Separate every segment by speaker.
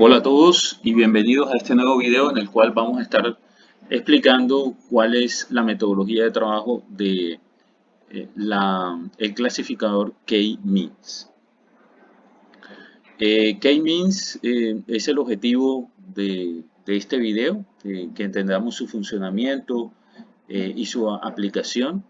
Speaker 1: Hola a todos y bienvenidos a este nuevo video en el cual vamos a estar explicando cuál es la metodología de trabajo de el clasificador K-Means. K-Means es el objetivo de este video, que entendamos su funcionamiento y su aplicación.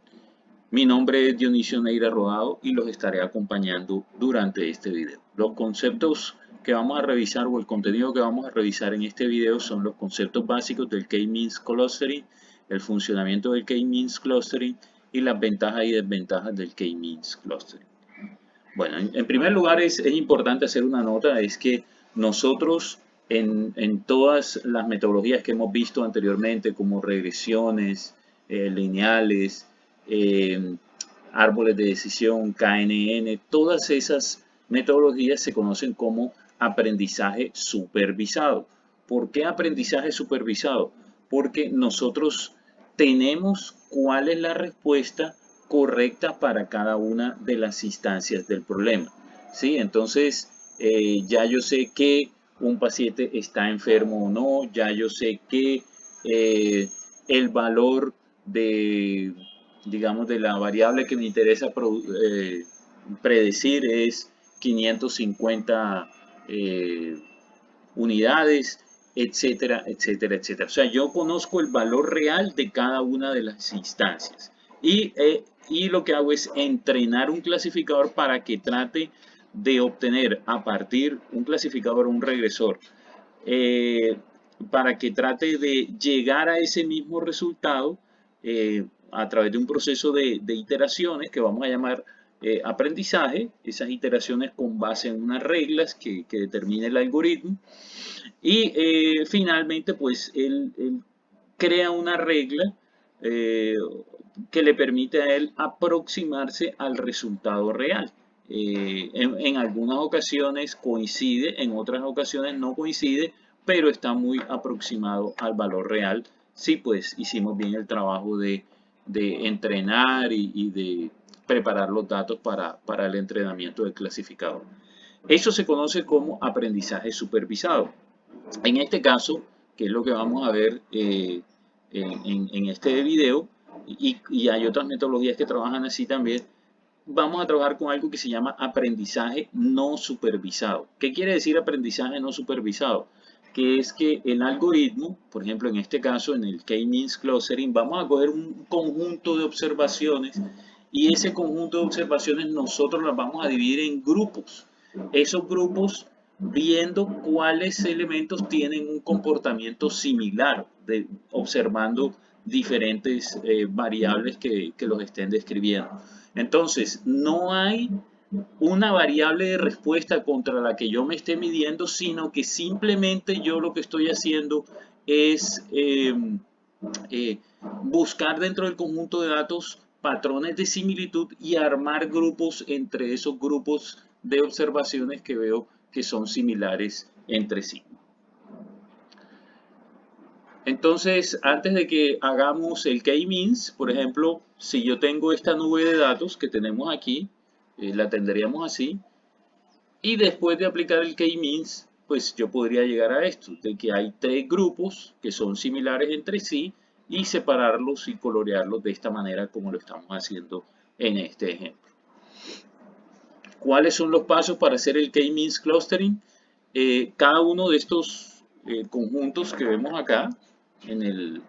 Speaker 1: Mi nombre es Dionisio Neira Rodado y los estaré acompañando durante este video. Los conceptos que vamos a revisar o el contenido que vamos a revisar en este video son los conceptos básicos del K-Means Clustering, el funcionamiento del K-Means Clustering y las ventajas y desventajas del K-Means Clustering. Bueno, en primer lugar es importante hacer una nota, es que nosotros en todas las metodologías que hemos visto anteriormente, como regresiones lineales, árboles de decisión, KNN, todas esas metodologías se conocen como aprendizaje supervisado. ¿Por qué aprendizaje supervisado? Porque nosotros tenemos cuál es la respuesta correcta para cada una de las instancias del problema, ¿sí? Entonces, ya yo sé que un paciente está enfermo o no, ya yo sé que el valor de, digamos, de la variable que me interesa predecir es 550 unidades, etcétera, etcétera, etcétera. O sea, yo conozco el valor real de cada una de las instancias. Y lo que hago es entrenar un clasificador para que trate de obtener a partir un clasificador, un regresor, para que trate de llegar a ese mismo resultado a través de un proceso de iteraciones que vamos a llamar aprendizaje, esas iteraciones con base en unas reglas que determina el algoritmo. Y finalmente, pues él crea una regla que le permite a él aproximarse al resultado real. En algunas ocasiones coincide, en otras ocasiones no coincide, pero está muy aproximado al valor real. Sí, pues hicimos bien el trabajo de entrenar y de preparar los datos para el entrenamiento del clasificador. Eso se conoce como aprendizaje supervisado. En este caso, que es lo que vamos a ver en este video, y hay otras metodologías que trabajan así también, vamos a trabajar con algo que se llama aprendizaje no supervisado. ¿Qué quiere decir aprendizaje no supervisado? Que es que el algoritmo, por ejemplo, en este caso, en el K-Means Clustering, vamos a coger un conjunto de observaciones y ese conjunto de observaciones nosotros las vamos a dividir en grupos. Esos grupos viendo cuáles elementos tienen un comportamiento similar, observando diferentes variables que los estén describiendo. Entonces, no hay una variable de respuesta contra la que yo me esté midiendo, sino que simplemente yo lo que estoy haciendo es buscar dentro del conjunto de datos patrones de similitud y armar grupos entre esos grupos de observaciones que veo que son similares entre sí. Entonces, antes de que hagamos el K-Means, por ejemplo, si yo tengo esta nube de datos que tenemos aquí, la tendríamos así, y después de aplicar el K-Means, pues yo podría llegar a esto, de que hay tres grupos que son similares entre sí y separarlos y colorearlos de esta manera como lo estamos haciendo en este ejemplo. ¿Cuáles son los pasos para hacer el K-Means Clustering? Cada uno de estos conjuntos que vemos acá en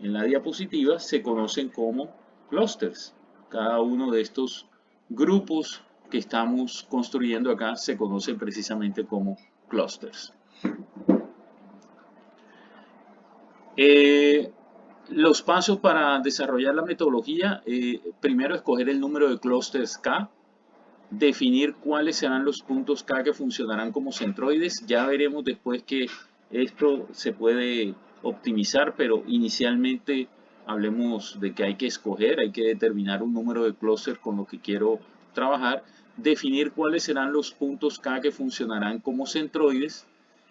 Speaker 1: la diapositiva se conocen como clusters. Cada uno de estos grupos que estamos construyendo acá se conocen precisamente como clusters. Los pasos para desarrollar la metodología, primero escoger el número de clusters K, definir cuáles serán los puntos K que funcionarán como centroides. Ya veremos después que esto se puede optimizar, pero inicialmente hablemos de que hay que escoger, hay que determinar un número de clústeres con lo que quiero trabajar, definir cuáles serán los puntos K que funcionarán como centroides.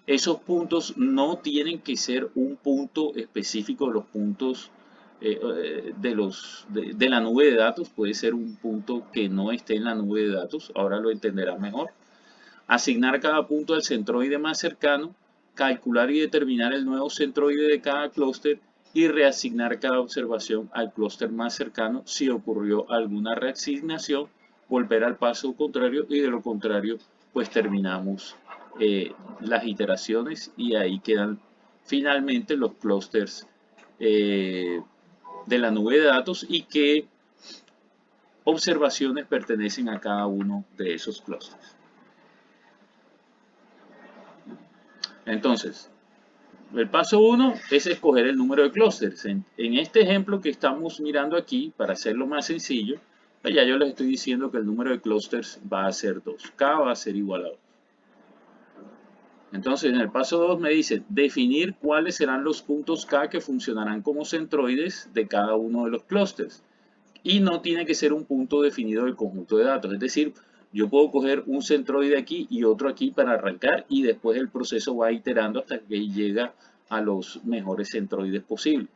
Speaker 1: Esos puntos no tienen que ser un punto específico de los puntos de la nube de datos, puede ser un punto que no esté en la nube de datos, ahora lo entenderá mejor. Asignar cada punto al centroide más cercano calcular y determinar el nuevo centroide de cada clúster y reasignar cada observación al clúster más cercano. Si ocurrió alguna reasignación, volver al paso contrario, y de lo contrario, pues terminamos las iteraciones y ahí quedan finalmente los clústeres de la nube de datos y qué observaciones pertenecen a cada uno de esos clústeres. Entonces, el paso 1 es escoger el número de clústeres. En este ejemplo que estamos mirando aquí, para hacerlo más sencillo, ya yo les estoy diciendo que el número de clústeres va a ser 2. K va a ser igual a 2. Entonces, en el paso 2 me dice definir cuáles serán los puntos K que funcionarán como centroides de cada uno de los clústeres. Y no tiene que ser un punto definido del conjunto de datos. Es decir, yo puedo coger un centroide aquí y otro aquí para arrancar y después el proceso va iterando hasta que llega a los mejores centroides posibles.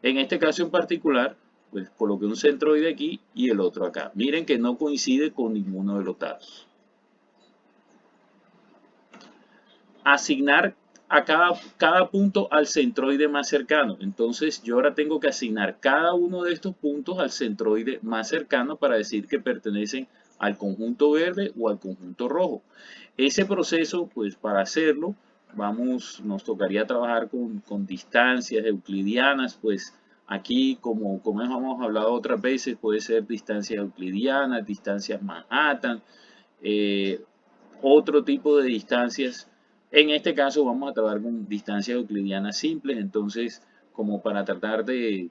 Speaker 1: En este caso en particular, pues coloqué un centroide aquí y el otro acá. Miren que no coincide con ninguno de los datos. Asignar a cada punto al centroide más cercano. Entonces yo ahora tengo que asignar cada uno de estos puntos al centroide más cercano para decir que pertenecen al conjunto verde o al conjunto rojo. Ese proceso, pues para hacerlo, nos tocaría trabajar con distancias euclidianas, pues aquí como hemos hablado otras veces, puede ser distancias euclidianas, distancias Manhattan, otro tipo de distancias. En este caso vamos a trabajar con distancias euclidianas simples, entonces como para tratar de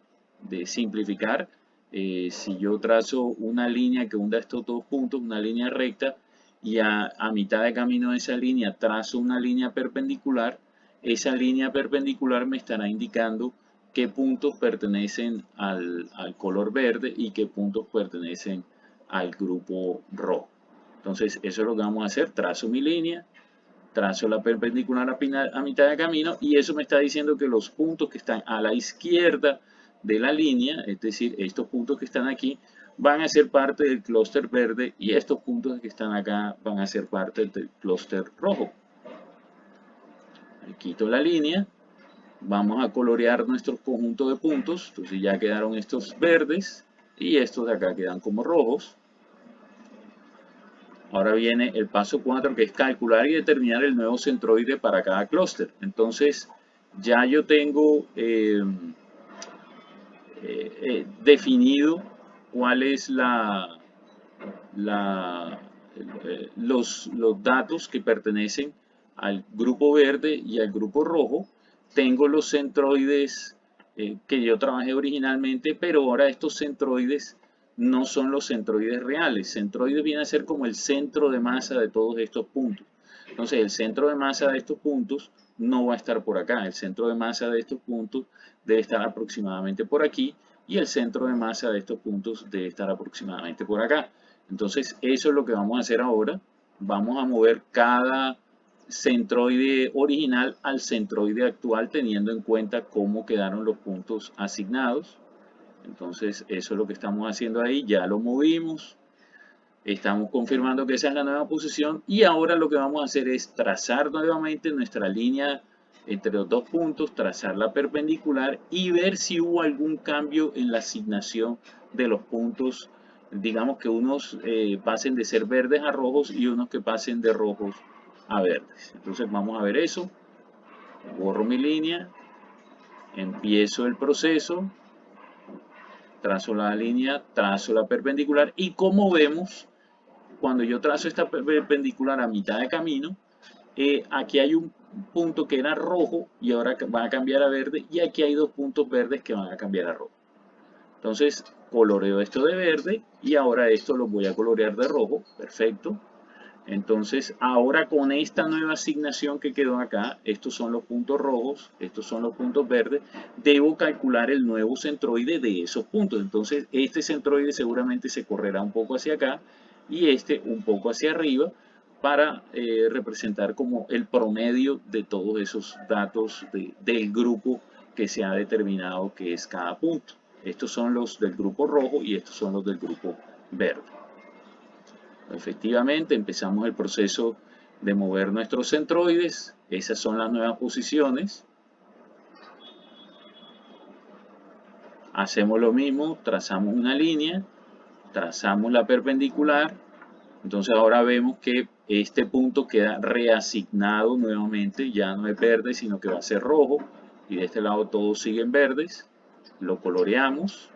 Speaker 1: simplificar, si yo trazo una línea que hunda estos dos puntos, una línea recta, y a mitad de camino de esa línea trazo una línea perpendicular, esa línea perpendicular me estará indicando qué puntos pertenecen al color verde y qué puntos pertenecen al grupo rojo. Entonces eso es lo que vamos a hacer, trazo mi línea, trazo la perpendicular a mitad de camino y eso me está diciendo que los puntos que están a la izquierda de la línea, es decir, estos puntos que están aquí, van a ser parte del clúster verde y estos puntos que están acá van a ser parte del clúster rojo. Quito la línea, vamos a colorear nuestro conjunto de puntos, entonces ya quedaron estos verdes y estos de acá quedan como rojos. Ahora viene el paso 4, que es calcular y determinar el nuevo centroide para cada clúster. Entonces, ya yo tengo definido cuál es los datos que pertenecen al grupo verde y al grupo rojo. Tengo los centroides que yo trabajé originalmente, pero ahora estos centroides no son los centroides reales. Centroides viene a ser como el centro de masa de todos estos puntos. Entonces, el centro de masa de estos puntos no va a estar por acá. El centro de masa de estos puntos debe estar aproximadamente por aquí y el centro de masa de estos puntos debe estar aproximadamente por acá. Entonces, eso es lo que vamos a hacer ahora. Vamos a mover cada centroide original al centroide actual teniendo en cuenta cómo quedaron los puntos asignados. Entonces eso es lo que estamos haciendo ahí, ya lo movimos, estamos confirmando que esa es la nueva posición y ahora lo que vamos a hacer es trazar nuevamente nuestra línea entre los dos puntos, trazar la perpendicular y ver si hubo algún cambio en la asignación de los puntos, digamos que unos pasen de ser verdes a rojos y unos que pasen de rojos a verdes. Entonces vamos a ver eso, borro mi línea, empiezo el proceso, trazo la línea, trazo la perpendicular y como vemos, cuando yo trazo esta perpendicular a mitad de camino, aquí hay un punto que era rojo y ahora va a cambiar a verde y aquí hay dos puntos verdes que van a cambiar a rojo. Entonces coloreo esto de verde y ahora esto lo voy a colorear de rojo, perfecto. Entonces ahora con esta nueva asignación que quedó acá, estos son los puntos rojos, estos son los puntos verdes, debo calcular el nuevo centroide de esos puntos. Entonces este centroide seguramente se correrá un poco hacia acá y este un poco hacia arriba para representar como el promedio de todos esos datos del grupo que se ha determinado que es cada punto. Estos son los del grupo rojo y estos son los del grupo verde. Efectivamente, empezamos el proceso de mover nuestros centroides. Esas son las nuevas posiciones. Hacemos lo mismo, trazamos una línea, trazamos la perpendicular. Entonces ahora vemos que este punto queda reasignado nuevamente, ya no es verde, sino que va a ser rojo. Y de este lado todos siguen verdes. Lo coloreamos.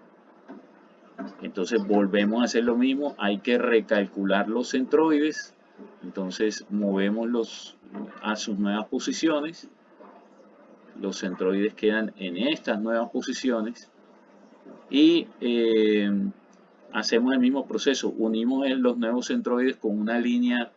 Speaker 1: Entonces volvemos a hacer lo mismo, hay que recalcular los centroides. Entonces movemos a sus nuevas posiciones. Los centroides quedan en estas nuevas posiciones. Y hacemos el mismo proceso, unimos los nuevos centroides con una línea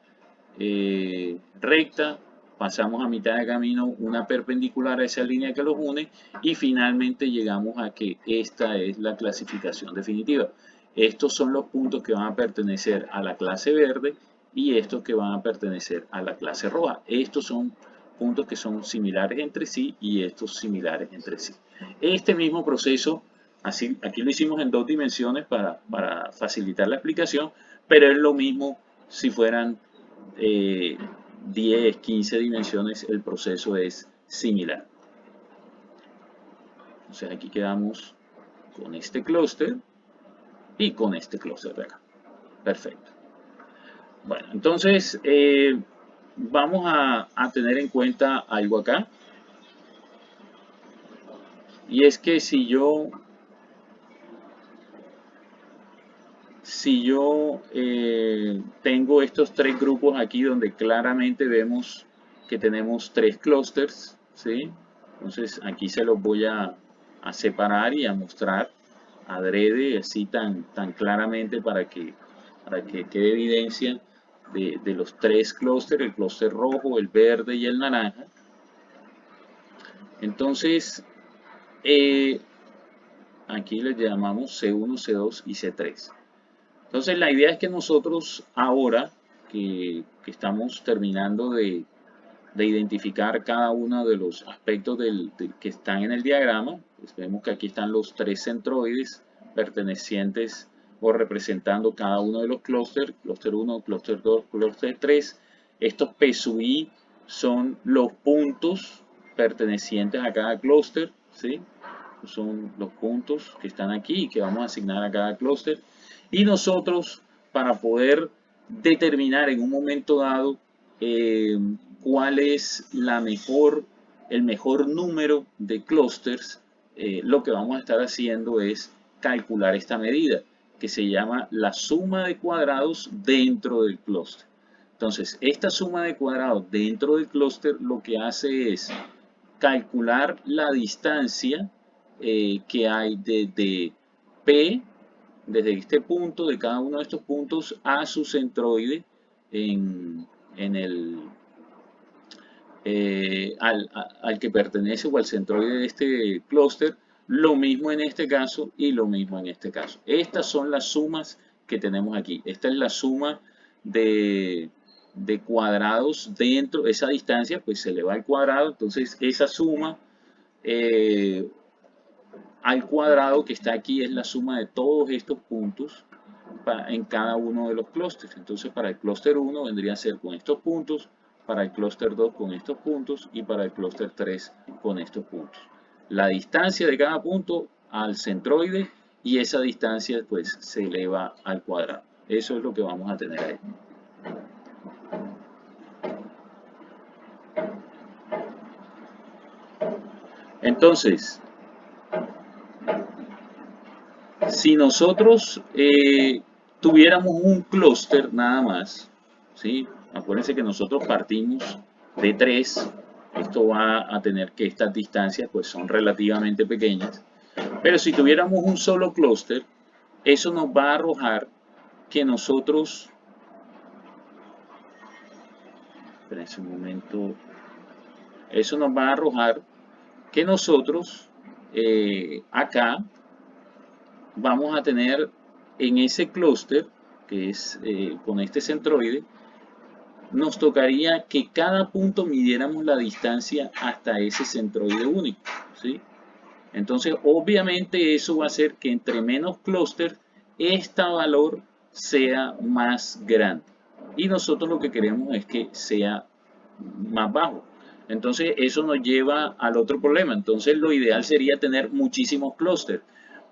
Speaker 1: recta, pasamos a mitad de camino una perpendicular a esa línea que los une y finalmente llegamos a que esta es la clasificación definitiva. Estos son los puntos que van a pertenecer a la clase verde y estos que van a pertenecer a la clase roja. Estos son puntos que son similares entre sí y estos similares entre sí. Este mismo proceso, así, aquí lo hicimos en 2 dimensiones para facilitar la explicación, pero es lo mismo si fueran 10, 15 dimensiones, el proceso es similar. Entonces aquí quedamos con este clúster y con este clúster de acá. Perfecto. Bueno, entonces vamos a tener en cuenta algo acá. Y es que si yo tengo estos 3 grupos aquí donde claramente vemos que tenemos 3 clústeres, ¿sí? Entonces aquí se los voy a separar y a mostrar adrede así tan claramente para que quede evidencia de los 3 clústeres, el clúster rojo, el verde y el naranja. Entonces aquí les llamamos C1, C2 y C3. Entonces la idea es que nosotros ahora que estamos terminando de identificar cada uno de los aspectos que están en el diagrama, pues vemos que aquí están los 3 centroides pertenecientes o representando cada uno de los clústeres, clúster 1, clúster 2, clúster 3. Estos P sub I son los puntos pertenecientes a cada clúster, ¿sí? Son los puntos que están aquí y que vamos a asignar a cada clúster. Y nosotros, para poder determinar en un momento dado cuál es el mejor número de clústeres, lo que vamos a estar haciendo es calcular esta medida, que se llama la suma de cuadrados dentro del clúster. Entonces, esta suma de cuadrados dentro del clúster lo que hace es calcular la distancia que hay desde P, desde este punto, de cada uno de estos puntos a su centroide al que pertenece o al centroide de este clúster, lo mismo en este caso y lo mismo en este caso. Estas son las sumas que tenemos aquí. Esta es la suma de cuadrados dentro, esa distancia pues se le va al cuadrado, entonces esa suma al cuadrado que está aquí es la suma de todos estos puntos en cada uno de los clústeres. Entonces para el clúster 1 vendría a ser con estos puntos, para el clúster 2 con estos puntos y para el clúster 3 con estos puntos. La distancia de cada punto al centroide y esa distancia pues se eleva al cuadrado. Eso es lo que vamos a tener ahí. Entonces, si nosotros tuviéramos un clúster nada más, ¿sí? Acuérdense que nosotros partimos de 3, esto va a tener que estas distancias pues son relativamente pequeñas, pero si tuviéramos un solo clúster, eso nos va a arrojar que nosotros, espérense un momento, eso nos va a arrojar que nosotros acá vamos a tener en ese clúster, que es con este centroide, nos tocaría que cada punto midiéramos la distancia hasta ese centroide único, ¿sí? Entonces, obviamente eso va a hacer que entre menos clúster, este valor sea más grande. Y nosotros lo que queremos es que sea más bajo. Entonces eso nos lleva al otro problema. Entonces lo ideal sería tener muchísimos clústeres.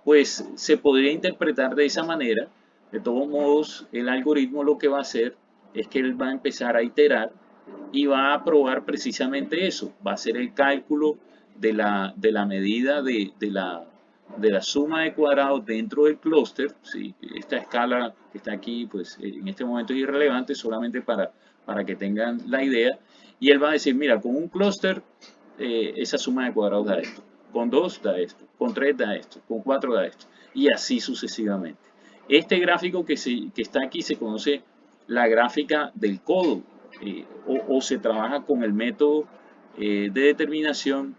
Speaker 1: Pues se podría interpretar de esa manera. De todos modos, el algoritmo lo que va a hacer es que él va a empezar a iterar y va a probar precisamente eso. Va a hacer el cálculo de la medida de la suma de cuadrados dentro del clúster. ¿Sí? Esta escala que está aquí, pues en este momento es irrelevante, solamente para que tengan la idea. Y él va a decir, mira, con un clúster esa suma de cuadrados da esto, con 2 da esto, con 3 da esto, con 4 da esto, y así sucesivamente. Este gráfico que está aquí se conoce la gráfica del codo, o se trabaja con el método de determinación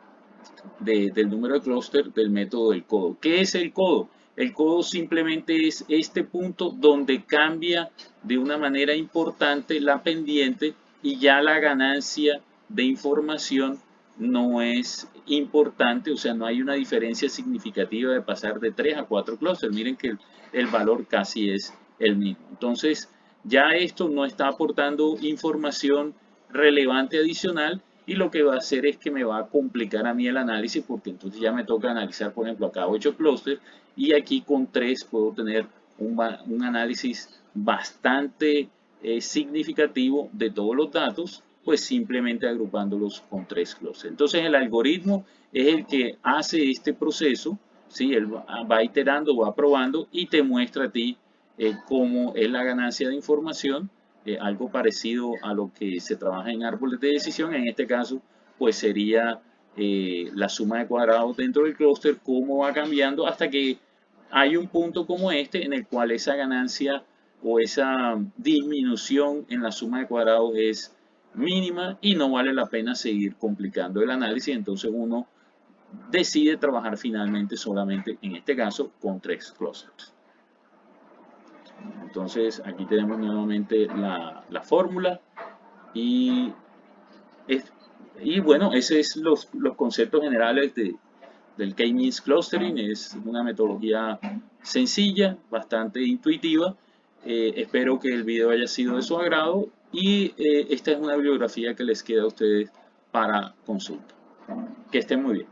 Speaker 1: del número de clúster del método del codo. ¿Qué es el codo? El codo simplemente es este punto donde cambia de una manera importante la pendiente y ya la ganancia de información no es importante, o sea, no hay una diferencia significativa de pasar de 3 a 4 clústeres. Miren que el valor casi es el mismo. Entonces, ya esto no está aportando información relevante adicional y lo que va a hacer es que me va a complicar a mí el análisis porque entonces ya me toca analizar, por ejemplo, acá 8 clústeres y aquí con 3 puedo tener un análisis bastante significativo de todos los datos, pues simplemente agrupándolos con 3 clústeres. Entonces el algoritmo es el que hace este proceso, ¿sí? Él va iterando, va probando y te muestra a ti cómo es la ganancia de información, algo parecido a lo que se trabaja en árboles de decisión. En este caso, pues sería la suma de cuadrados dentro del clúster, cómo va cambiando hasta que hay un punto como este en el cual esa ganancia o esa disminución en la suma de cuadrados es mínima y no vale la pena seguir complicando el análisis. Entonces uno decide trabajar finalmente solamente, en este caso, con 3 clústeres. Entonces aquí tenemos nuevamente la fórmula y, y bueno, esos es los conceptos generales del K-means clustering. Es una metodología sencilla, bastante intuitiva. Espero que el video haya sido de su agrado y esta es una bibliografía que les queda a ustedes para consulta. Que estén muy bien.